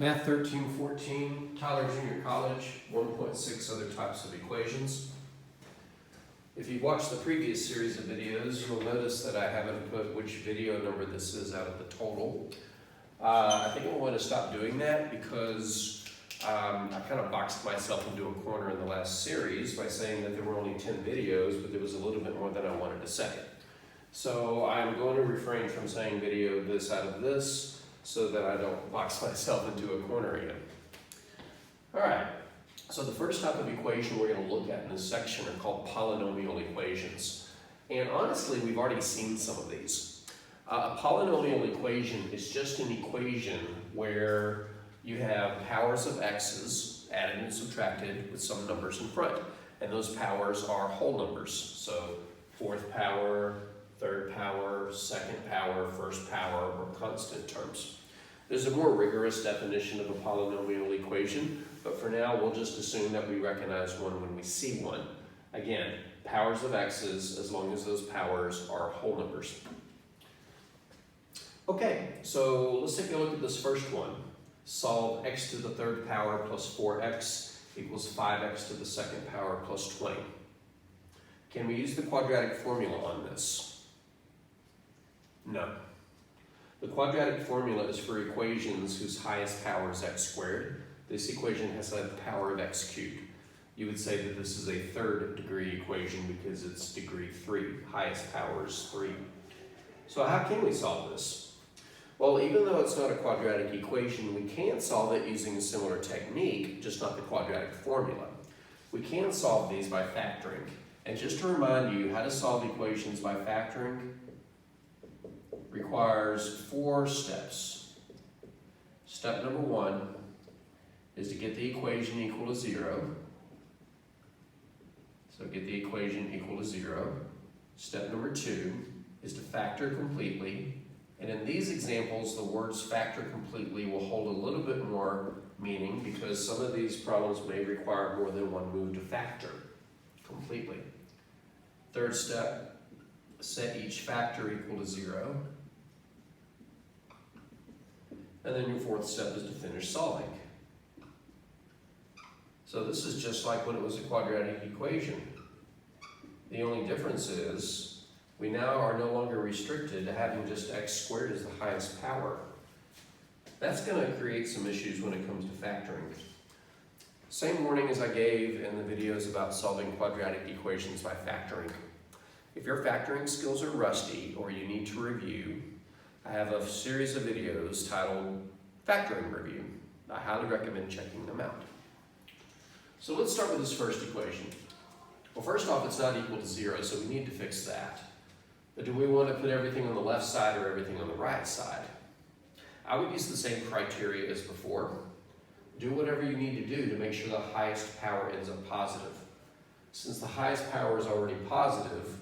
Math 1314, Tyler Junior College, 1.6 other types of equations. If you've watched the previous series of videos, you'll notice that I haven't put which video number this is out of the total. I think I want to stop doing that because I kind of boxed myself into a corner in the last series by saying that there were only 10 videos, but there was a little bit more than I wanted to say. So I'm going to refrain from saying video this out of this, so that I don't box myself into a corner again. All right, so the first type of equation we're going to look at in this section are called polynomial equations. And honestly, we've already seen some of these. A polynomial equation is just an equation where you have powers of x's added and subtracted with some numbers in front. And those powers are whole numbers. So fourth power, third power, second power, first power, or constant terms. There's a more rigorous definition of a polynomial equation, but for now we'll just assume that we recognize one when we see one. Again, powers of x's as long as those powers are whole numbers. Okay, so let's take a look at this first one. Solve x to the third power plus 4x equals 5x to the second power plus 20. Can we use the quadratic formula on this? No. The quadratic formula is for equations whose highest power is x squared. This equation has a power of x cubed. You would say that this is a third degree equation because it's degree 3. Highest power is 3. So how can we solve this? Well, even though it's not a quadratic equation, we can solve it using a similar technique, just not the quadratic formula. We can solve these by factoring. And just to remind you, how to solve equations by factoring requires 4 steps. Step number 1 is to get the equation equal to 0. So get the equation equal to 0. Step number 2 is to factor completely. And in these examples, the words factor completely will hold a little bit more meaning because some of these problems may require more than one move to factor completely. Third step, set each factor equal to 0. And then your fourth step is to finish solving. So this is just like when it was a quadratic equation. The only difference is we now are no longer restricted to having just x squared as the highest power. That's going to create some issues when it comes to factoring. Same warning as I gave in the videos about solving quadratic equations by factoring. If your factoring skills are rusty or you need to review, I have a series of videos titled Factoring Review. I highly recommend checking them out. So let's start with this first equation. Well, first off, it's not equal to 0, so we need to fix that. But do we want to put everything on the left side or everything on the right side? I would use the same criteria as before. Do whatever you need to do to make sure the highest power ends up positive. Since the highest power is already positive,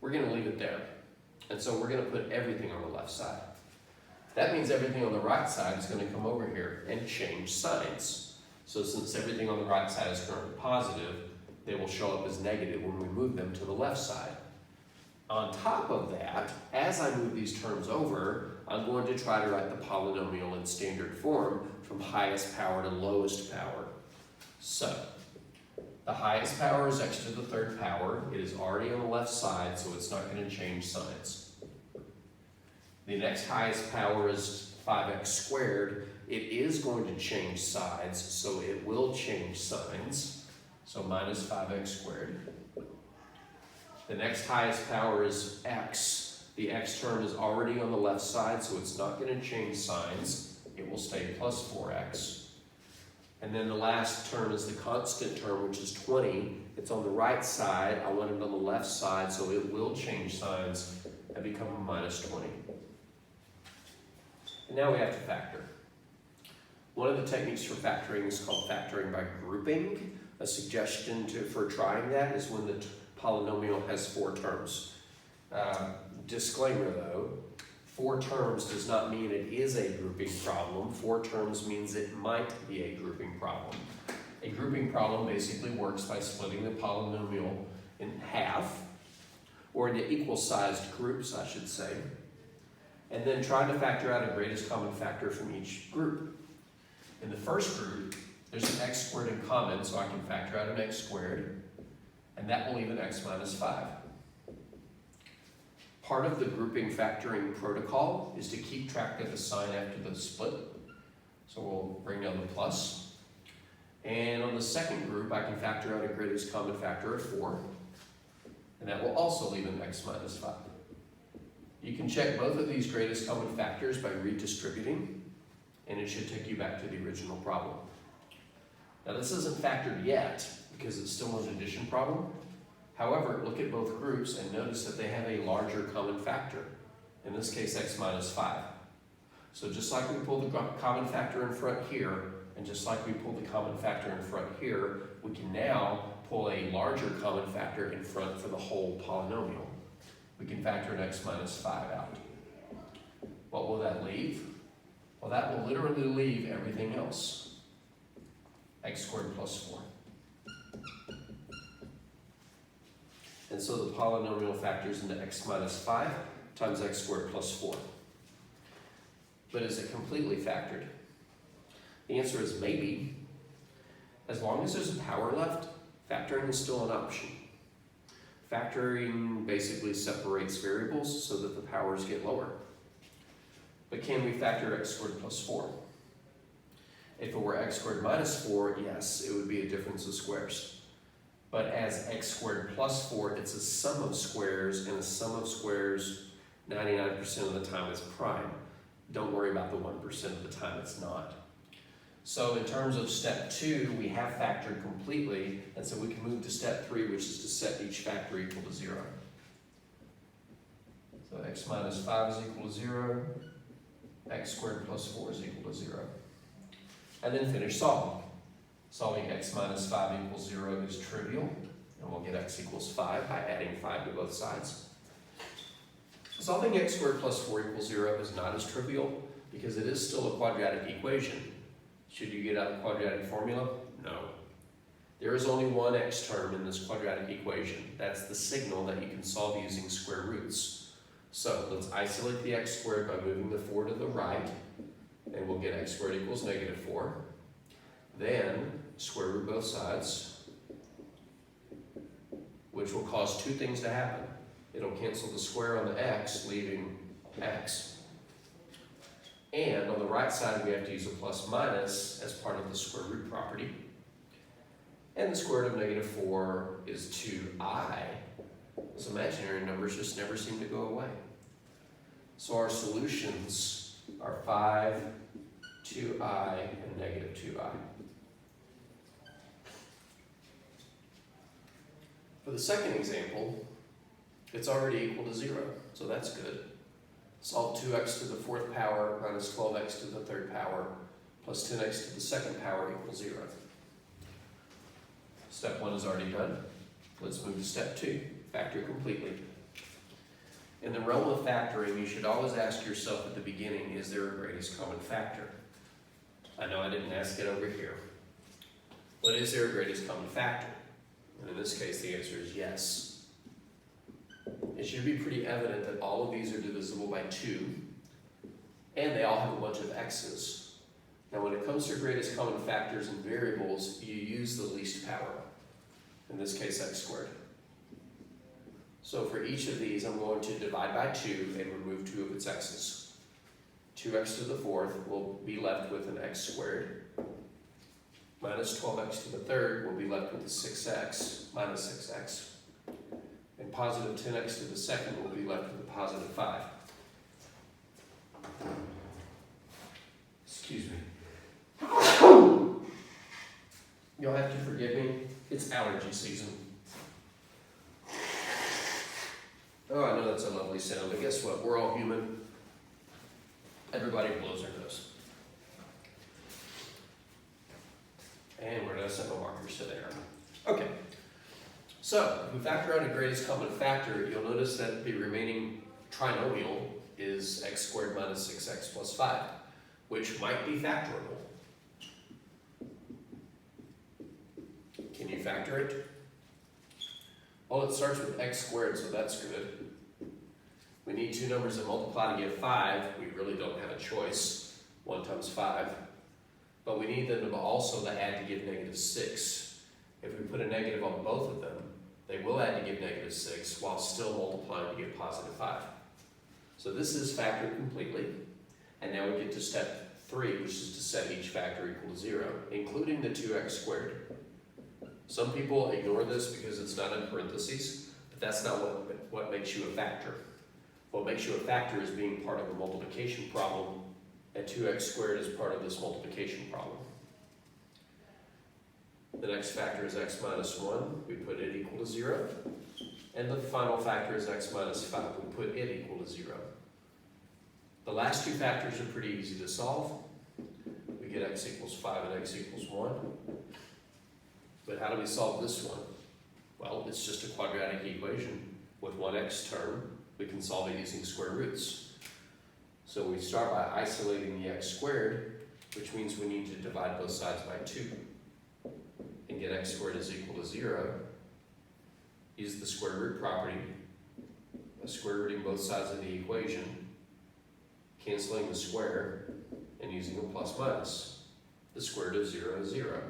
we're going to leave it there. And so we're going to put everything on the left side. That means everything on the right side is going to come over here and change signs. So since everything on the right side is currently positive, they will show up as negative when we move them to the left side. On top of that, as I move these terms over, I'm going to try to write the polynomial in standard form from highest power to lowest power. So, the highest power is x to the third power. It is already on the left side, so it's not going to change signs. The next highest power is 5x squared. It is going to change sides, so it will change signs. So minus 5x squared. The next highest power is x. The x term is already on the left side, so it's not going to change signs. It will stay plus 4x. And then the last term is the constant term, which is 20. It's on the right side. I want it on the left side, so it will change signs and become a minus 20. And now we have to factor. One of the techniques for factoring is called factoring by grouping. A suggestion for trying that is when the polynomial has 4 terms. Disclaimer though, 4 terms does not mean it is a grouping problem. 4 terms means it might be a grouping problem. A grouping problem basically works by splitting the polynomial in half, or into equal-sized groups, I should say, and then trying to factor out a greatest common factor from each group. In the first group, there's an x squared in common, so I can factor out an x squared, and that will leave an x minus 5. Part of the grouping factoring protocol is to keep track of the sign after the split. So we'll bring down the plus. And on the second group, I can factor out a greatest common factor of 4, and that will also leave an x minus 5. You can check both of these greatest common factors by redistributing, and it should take you back to the original problem. Now this isn't factored yet, because it's still an addition problem. However, look at both groups and notice that they have a larger common factor. In this case, x minus 5. So just like we pulled the common factor in front here, and just like we pulled the common factor in front here, we can now pull a larger common factor in front for the whole polynomial. We can factor an x minus 5 out. What will that leave? Well, that will literally leave everything else. X squared plus 4. And so the polynomial factors into x minus 5 times x squared plus 4. But is it completely factored? The answer is maybe. As long as there's a power left, factoring is still an option. Factoring basically separates variables so that the powers get lower. But can we factor x squared plus 4? If it were x squared minus 4, yes, it would be a difference of squares. But as x squared plus 4, it's a sum of squares, and a sum of squares 99% of the time is prime. Don't worry about the 1% of the time it's not. So in terms of step 2, we have factored completely, and so we can move to step 3, which is to set each factor equal to 0. So x minus 5 is equal to 0, x squared plus 4 is equal to 0. And then finish solving. Solving x minus 5 equals 0 is trivial, and we'll get x equals 5 by adding 5 to both sides. Solving x squared plus 4 equals 0 is not as trivial because it is still a quadratic equation. Should you get out the quadratic formula? No. There is only one x term in this quadratic equation. That's the signal that you can solve using square roots. So let's isolate the x squared by moving the 4 to the right, and we'll get x squared equals negative 4. Then square root both sides, which will cause two things to happen. It'll cancel the square on the x, leaving x. And on the right side, we have to use a plus minus as part of the square root property. And the square root of negative 4 is 2i. Those imaginary numbers just never seem to go away. So our solutions are 5, 2i, and negative 2i. For the second example, it's already equal to 0, so that's good. Solve 2x to the 4th power minus 12x to the 3rd power plus 10x to the 2nd power equals 0. Step 1 is already done. Let's move to step 2, factor completely. In the realm of factoring, you should always ask yourself at the beginning, is there a greatest common factor? I know I didn't ask it over here. But is there a greatest common factor? And in this case, the answer is yes. It should be pretty evident that all of these are divisible by 2, and they all have a bunch of x's. Now when it comes to greatest common factors and variables, you use the least power. In this case, x squared. So for each of these, I'm going to divide by 2 and remove 2 of its x's. 2x to the 4th will be left with an x squared. Minus 12x to the 3rd will be left with a 6x minus 6x. And positive 10x to the 2nd will be left with a positive 5. Excuse me. You'll have to forgive me. It's allergy season. Oh, I know that's a lovely sound, but guess what? We're all human. Everybody blows their nose. And we're going to set my markers to there. Okay. So, if we factor out a greatest common factor, you'll notice that the remaining trinomial is x squared minus 6x plus 5, which might be factorable. Can you factor it? Well, it starts with x squared, so that's good. We need two numbers that multiply to give 5. We really don't have a choice. 1 times 5. But we need them to also to add to give -6. If we put a negative on both of them, they will add to give -6 while still multiplying to give +5. So this is factored completely. And now we get to step 3, which is to set each factor equal to 0, including the 2x squared. Some people ignore this because it's not in parentheses, but that's not what makes you a factor. What makes you a factor is being part of a multiplication problem, and 2x squared is part of this multiplication problem. The next factor is x minus 1. We put it equal to 0. And the final factor is x minus 5. We put it equal to 0. The last two factors are pretty easy to solve. We get x equals 5 and x equals 1. But how do we solve this one? Well, it's just a quadratic equation with one x term. We can solve it using square roots. So we start by isolating the x squared, which means we need to divide both sides by 2. And get x squared is equal to 0. Use the square root property by square rooting both sides of the equation, canceling the square, and using a plus minus. The square root of 0 is 0.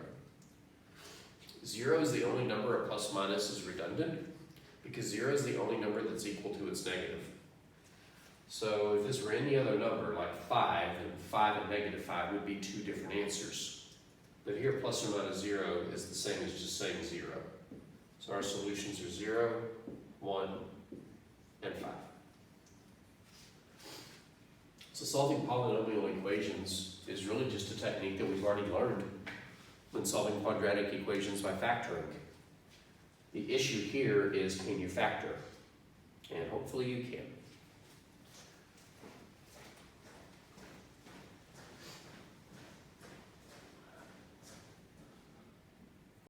0 is the only number a plus minus is redundant, because 0 is the only number that's equal to its negative. So if this were any other number, like 5, then 5 and -5 would be two different answers. But here, plus or minus 0 is the same as just saying 0. So our solutions are 0, 1, and 5. So solving polynomial equations is really just a technique that we've already learned when solving quadratic equations by factoring. The issue here is, can you factor? And hopefully you can.